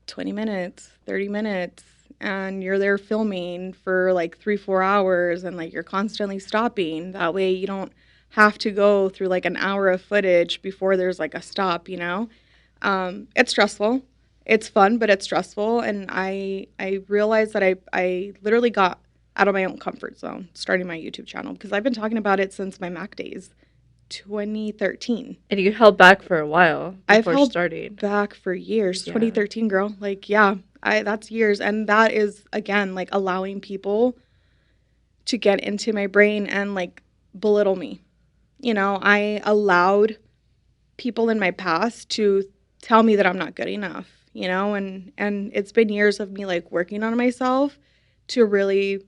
20 minutes, 30 minutes, and you're there filming for like 3-4 hours, and like you're constantly stopping. That way you don't have to go through like an hour of footage before there's like a stop, you know? It's stressful. It's fun, but it's stressful. And I realized that I literally got out of my own comfort zone starting my YouTube channel, because I've been talking about it since my Mac days, 2013. And you held back for a while I've before held starting. back for years. Yeah. 2013, girl. Like, yeah, that's years. And that is, again, like allowing people to get into my brain and like belittle me. You know, I allowed people in my past to tell me that I'm not good enough, you know, and it's been years of me like working on myself to really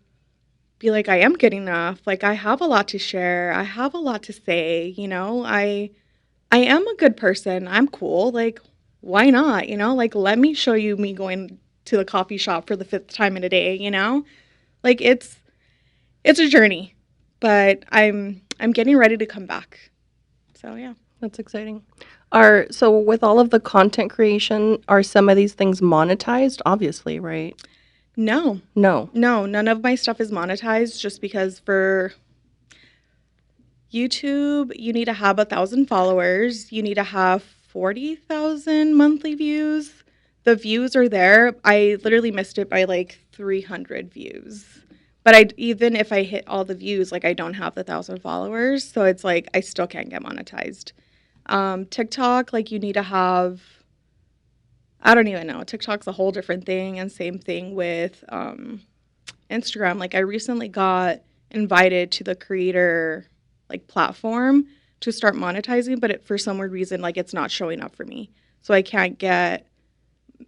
be like, I am good enough. Like I have a lot to share. I have a lot to say, you know. I am a good person. I'm cool. Like why not, you know? Like let me show you me going to the coffee shop for the 5th time in a day, you know? Like it's a journey, but I'm getting ready to come back. So yeah. That's exciting. So with all of the content creation, are some of these things monetized? Obviously, right? No, No. none of my stuff is monetized just because for YouTube, you need to have 1,000 followers. You need to have 40,000 monthly views. The views are there. I literally missed it by like 300 views. But even if I hit all the views, like I don't have the 1,000 followers. So it's like I still can't get monetized. TikTok, like you need to have, I don't even know. TikTok's a whole different thing. And same thing with Instagram. Like I recently got invited to the creator like platform to start monetizing, but for some weird reason, like it's not showing up for me. So I can't get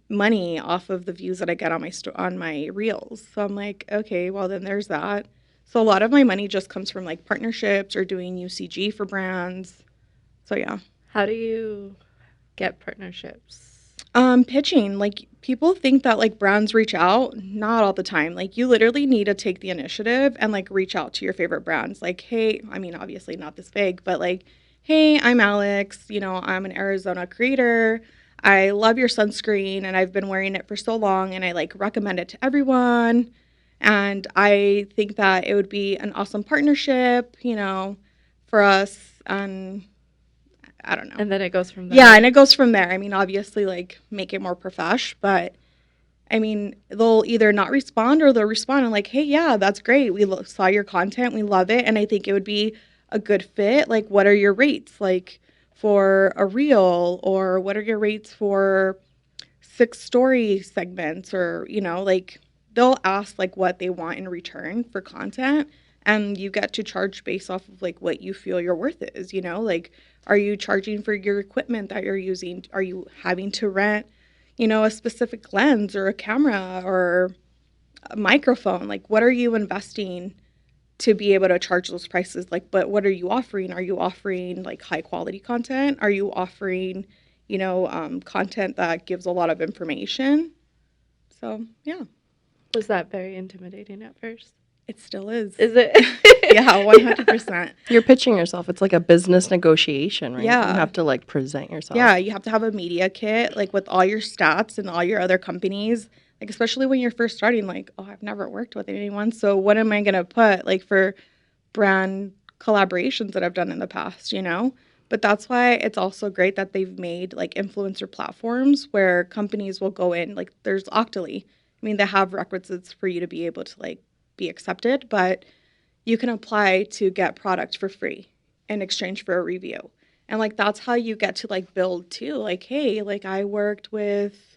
money off of the views that I get on on my reels. So I'm like, okay, well then there's that. So a lot of my money just comes from like partnerships or doing UCG for brands. So yeah. How do you get partnerships? Pitching, like people think that like brands reach out, not all the time. Like you literally need to take the initiative and like reach out to your favorite brands. Like, hey, I mean, obviously not this big, but like, hey, I'm Alixx, I'm an Arizona creator. I love your sunscreen and I've been wearing it for so long and I like recommend it to everyone. And I think that it would be an awesome partnership, for us. And I don't know. And then it goes from there. Yeah, and it goes from there. I mean, obviously, like, make it more profesh, but, I mean, they'll either not respond or they'll respond and like, hey, yeah, that's great. We saw your content. We love it. And I think it would be a good fit. Like, what are your rates, like, for a reel? Or what are your rates for 6 story segments? Or, like, they'll ask, like, what they want in return for content. And you get to charge based off of, like, what you feel your worth is, Like, are you charging for your equipment that you're using? Are you having to rent, a specific lens or a camera or a microphone? Like, what are you investing to be able to charge those prices? Like, but what are you offering? Are you offering, like, high quality content? Are you offering, content that gives a lot of information? So, yeah. Was that very intimidating at first? It still is. Is it? Yeah, 100%. You're pitching yourself. It's like a business negotiation, right? Yeah. You have to like present yourself. Yeah, you have to have a media kit, like with all your stats and all your other companies, like especially when you're first starting, like, oh, I've never worked with anyone. So what am I going to put like for brand collaborations that I've done in the past, But that's why it's also great that they've made like influencer platforms where companies will go in, like there's Octoly. I mean, they have requisites for you to be able to like be accepted, but you can apply to get product for free in exchange for a review. And like that's how you get to like build too. Like, hey, like I worked with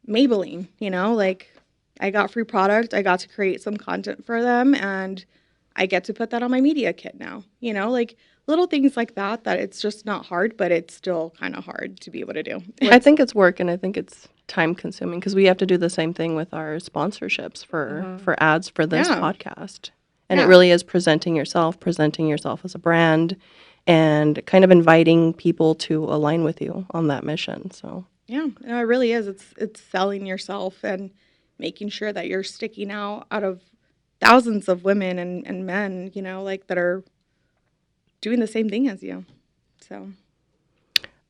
Maybelline, like I got free product, I got to create some content for them and I get to put that on my media kit now. Like little things like that it's just not hard, but it's still kind of hard to be able to do. I think it's work and I think it's time consuming because we have to do the same thing with our sponsorships for ads for this podcast. And it really is presenting yourself as a brand and kind of inviting people to align with you on that mission. So yeah, no, it really is. It's selling yourself and making sure that you're sticking out of thousands of women and men, like that are doing the same thing as you. So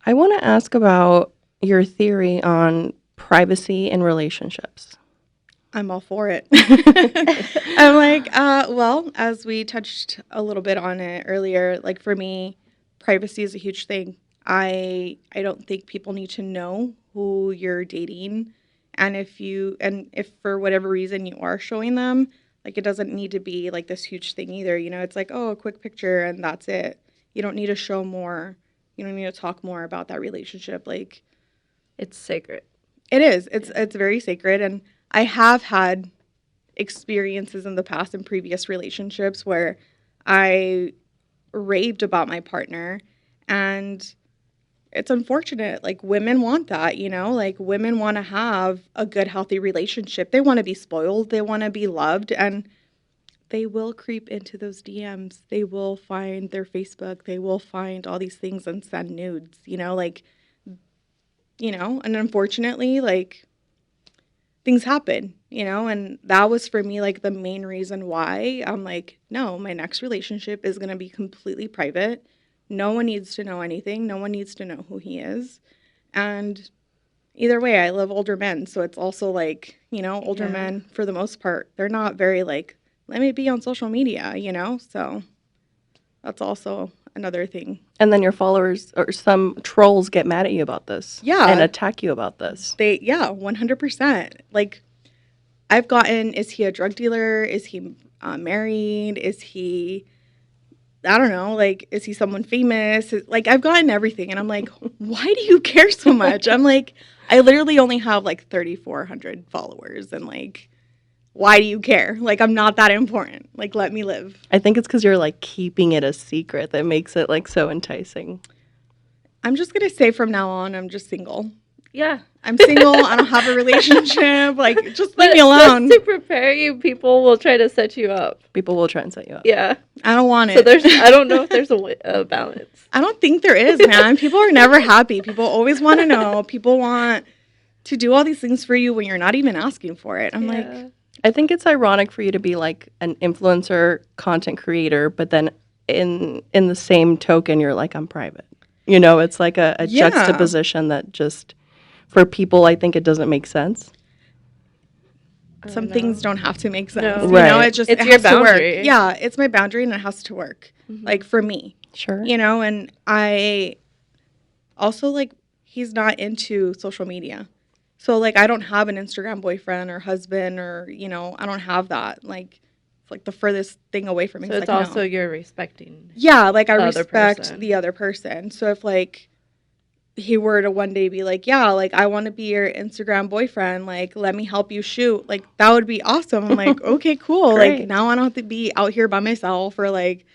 I want to ask about your theory on privacy in relationships. I'm all for it. I'm like, well, as we touched a little bit on it earlier, like for me, privacy is a huge thing. I don't think people need to know who you're dating. And if for whatever reason you are showing them, like it doesn't need to be like this huge thing either. It's like, oh, a quick picture and that's it. You don't need to show more. You don't need to talk more about that relationship. Like It's sacred. it is. It's very sacred. And I have had experiences in the past in previous relationships where I raved about my partner and it's unfortunate. Like women want that, like women want to have a good, healthy relationship. They want to be spoiled. They want to be loved and they will creep into those DMs. They will find their Facebook. They will find all these things and send nudes, and unfortunately, like things happen, you know, and that was for me like the main reason why I'm like, no, my next relationship is going to be completely private. No one needs to know anything. No one needs to know who he is. And either way, I love older men. So it's also like, you know, older Yeah. men, for the most part, they're not very like, let me be on social media, you know? So that's also another thing. And then your followers or some trolls get mad at you about this. Yeah. And attack you about this. Yeah, 100%. Like, I've gotten, is he a drug dealer? Is he married? Is he, I don't know, like, is he someone famous? Like, I've gotten everything. And I'm like, why do you care so much? I'm like, I literally only have like 3,400 followers. And like, why do you care? Like, I'm not that important. Like, let me live. I think it's because you're like keeping it a secret that makes it like so enticing. I'm just going to say from now on, I'm just single. Yeah. I'm single. I don't have a relationship. Like, just leave But me alone. just to prepare you, people will try to set you up. People will try and set you up. Yeah. I don't want it. So I don't know if there's a balance. I don't think there is, man. People are never happy. People always want to know. People want to do all these things for you when you're not even asking for it. I'm like, I think it's ironic for you to be like an influencer content creator, but then in the same token, you're like, I'm private. You know, it's like a Yeah. juxtaposition that just, for people, I think it doesn't make sense. some things don't have to make sense. No. You know, Right. it just It's it your has to work. boundary. Yeah, it's my boundary and it has to work. Like for me, Sure. you know, and I also like he's not into social media. So like I don't have an Instagram boyfriend or husband or, you know, I don't have that. Like it's like the furthest thing away from me. So it's like, also no. you're respecting. Yeah, like I the other respect person. the other person. So if like he were to one day be like, yeah, like I want to be your Instagram boyfriend, like let me help you shoot, like that would be awesome. I'm like, okay, cool. Great. Like now I don't have to be out here by myself or like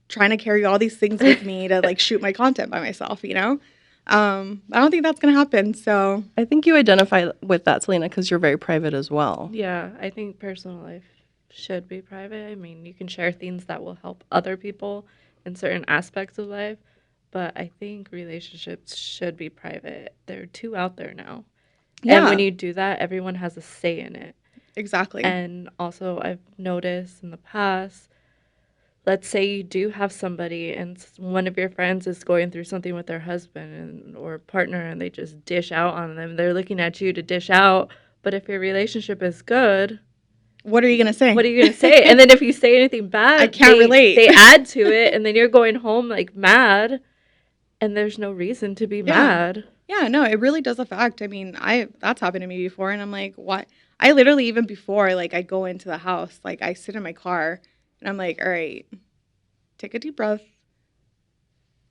trying to carry all these things with me to like shoot my content by myself, you know? I don't think that's gonna happen. So I think you identify with that, Selena, because you're very private as well. Yeah, I think personal life should be private. I mean, you can share things that will help other people in certain aspects of life, but I think relationships should be private. There are two out there now. yeah, And when you do that, everyone has a say in it. exactly. And also, I've noticed in the past, let's say you do have somebody and one of your friends is going through something with their husband or partner and they just dish out on them. They're looking at you to dish out. But if your relationship is good, What are you gonna say? what are you going to say? And then if you say anything bad, I can't relate. They add to it. And then you're going home like mad. And there's no reason to be mad. Yeah, no, it really does affect. I mean, that's happened to me before, and I'm like, what? I literally even before, like, I go into the house, like, I sit in my car, and I'm like, all right, take a deep breath.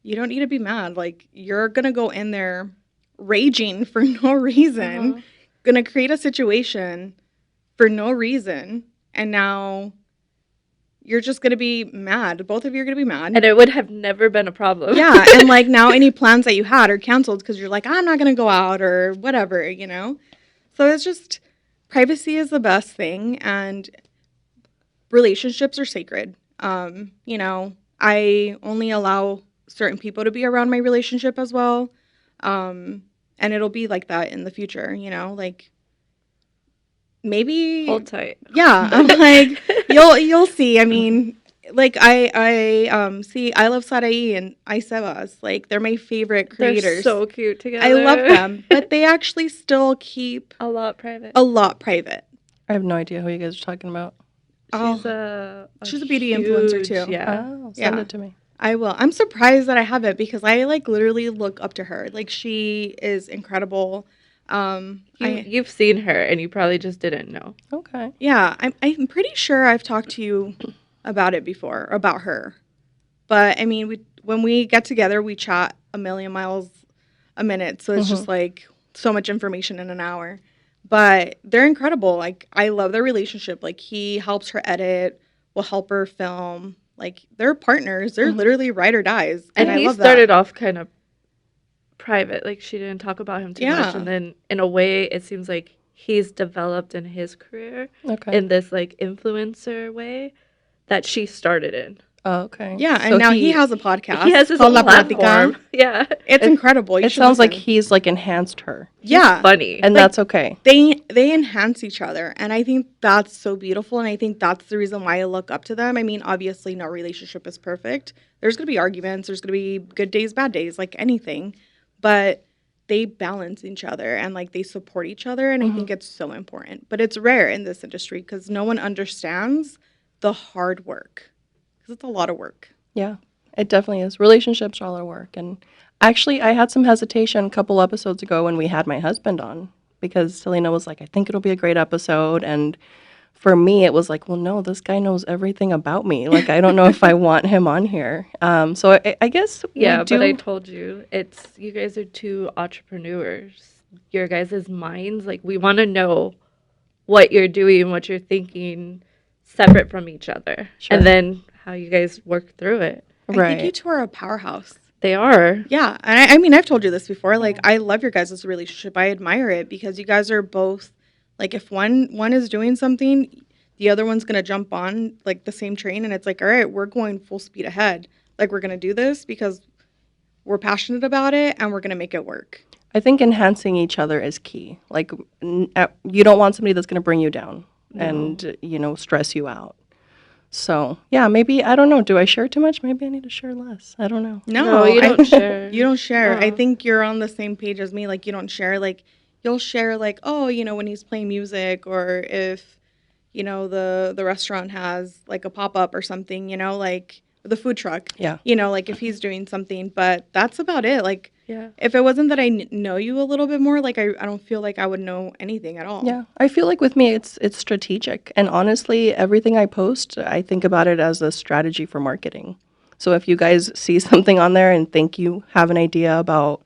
You don't need to be mad. Like, you're gonna go in there raging for no reason, gonna create a situation for no reason, and now you're just gonna be mad. Both of you are gonna be mad. And it would have never been a problem. Yeah, and like now any plans that you had are canceled because you're like, I'm not going to go out or whatever, you know? So it's just privacy is the best thing and relationships are sacred. You know, I only allow certain people to be around my relationship as well. And it'll be like that in the future, you know? Like maybe Hold tight. yeah, I'm like you'll see. I mean, like I see I Love Sarai and Isevas. Like they're my favorite creators. They're so cute together. I love them, but they actually still keep A lot private. a lot private. I have no idea who you guys are talking about. She's a beauty influencer, too. Yeah. Oh, send Yeah. it to me. I will. I'm surprised that I haven't because I like literally look up to her. Like she is incredible. You've seen her and you probably just didn't know. Okay. Yeah, I'm pretty sure I've talked to you about it before, about her. But I mean, when we get together, we chat a million miles a minute. So it's just like so much information in an hour. But they're incredible. Like I love their relationship. Like he helps her edit, will help her film. Like they're partners. They're literally ride or dies. And I he love started that. off kind of private. Like she didn't talk about him too much. Yeah. And then in a way, it seems like he's developed in his career Okay. in this like influencer way that she started in. Oh, okay. Yeah, and So now he has a podcast. He has his called own La Plática. platform. Yeah. It's incredible. You It should sounds like listen. he's like enhanced her, Yeah, Funny. and Like, that's okay. they enhance each other, and I think that's so beautiful, and I think that's the reason why I look up to them. I mean, obviously no relationship is perfect. There's going to be arguments, there's going to be good days, bad days, like anything, but they balance each other and like they support each other, and I think it's so important. But it's rare in this industry because no one understands the hard work, because it's a lot of work. Yeah, it definitely is. Relationships are a lot of work. And actually, I had some hesitation a couple episodes ago when we had my husband on because Selena was like, I think it'll be a great episode. And for me, it was like, well, no, this guy knows everything about me. Like, I don't know if I want him on here. So I guess Yeah, we do. but I told you, you guys are two entrepreneurs. Your guys' minds, like, we want to know what you're doing, what you're thinking, separate from each other. Sure. And then how you guys work through it. I think you Right. two are a powerhouse. They are. Yeah, and I mean, I've told you this before. Like, I love your guys' relationship. I admire it because you guys are both like, if one is doing something, the other one's gonna jump on like the same train, and it's like, all right, we're going full speed ahead. Like, we're gonna do this because we're passionate about it, and we're gonna make it work. I think enhancing each other is key. Like, you don't want somebody that's going to bring you down and, stress you out. So, yeah, maybe, I don't know. Do I share too much? Maybe I need to share less. I don't know. No, you don't share. You don't share. I Oh. think you're on the same page as me. Like, you don't share. Like, you'll share like, oh, when he's playing music, or if the restaurant has like a pop-up or something, like the food truck. Yeah. Like if he's doing something, but that's about it. Like, Yeah. if it wasn't that I know you a little bit more, like I don't feel like I would know anything at all. Yeah, I feel like with me, it's strategic. And honestly, everything I post, I think about it as a strategy for marketing. So if you guys see something on there and think you have an idea about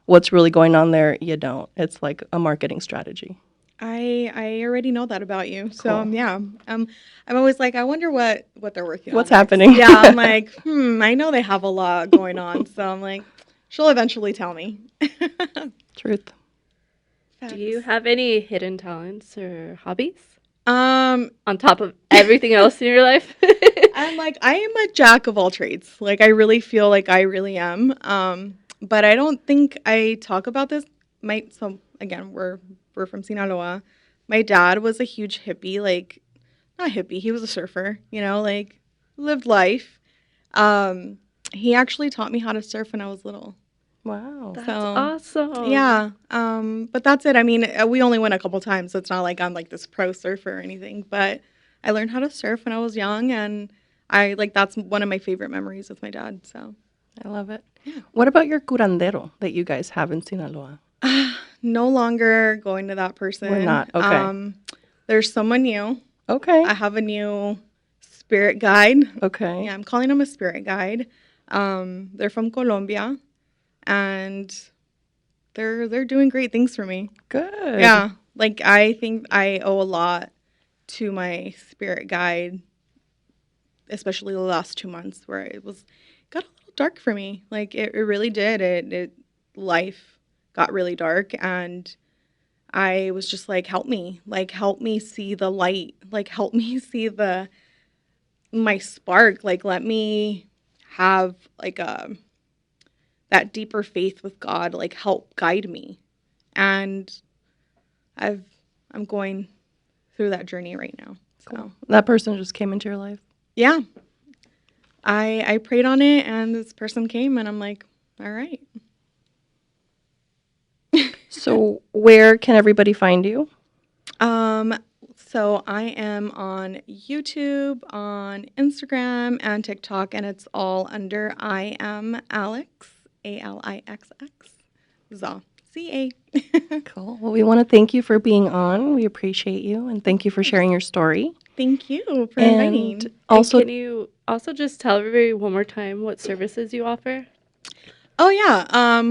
what's really going on there, you don't. It's like a marketing strategy. I already know that about you. So Cool. yeah. I'm always like, I wonder what they're working on. What's next. happening? Yeah, I'm like, I know they have a lot going on. So I'm like, she'll eventually tell me. Truth. Do you have any hidden talents or hobbies Um, on top of everything else in your life? I'm like, I am a jack of all trades. Like, I really feel like I really am. But I don't think I talk about this. So again, we're from Sinaloa. My dad was a huge hippie, like, not hippie, he was a surfer, like, lived life. He actually taught me how to surf when I was little. Wow. That's So, awesome. Yeah. But that's it. I mean, we only went a couple times, so it's not like I'm like this pro surfer or anything. But I learned how to surf when I was young, and that's one of my favorite memories with my dad. So I love it. What about your curandero that you guys have in Sinaloa? no longer going to that person. We're not. Okay. There's someone new. Okay. I have a new spirit guide. Okay. Yeah, I'm calling him a spirit guide. They're from Colombia, and they're doing great things for me. Good. Yeah, like I think I owe a lot to my spirit guide, especially the last 2 months where it got a little dark for me. Like it really did. Life got really dark, and I was just like, help me see the light, like help me see my spark, like let me have like that deeper faith with God, like help guide me. And I'm going through that journey right now. So Cool. That person just came into your life. yeah, I prayed on it, and this person came, and I'm like, all right. So where can everybody find you? So I am on YouTube, on Instagram, and TikTok, and it's all under I am Alixx, Alixx, Za, CA. Cool. Well, we want to thank you for being on. We appreciate you, and thank you for sharing your story. Thank you for inviting. And And also, can you also just tell everybody one more time what services you offer? Oh yeah.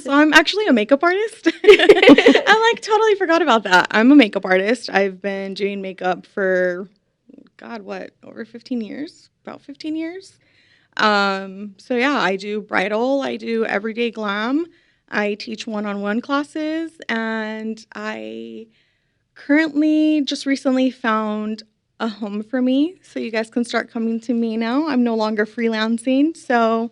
So I'm actually a makeup artist. I like totally forgot about that. I'm a makeup artist. I've been doing makeup for over 15 years, about 15 years. So yeah, I do bridal, I do everyday glam. I teach one-on-one classes, and I currently just recently found a home for me. So you guys can start coming to me now. I'm no longer freelancing, so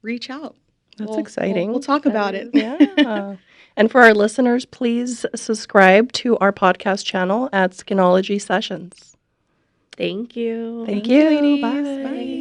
reach out. That's exciting. We'll talk about it. Yeah. And for our listeners, please subscribe to our podcast channel at Skinology Sessions. Thank you. Thank you, you. ladies. Bye. Bye.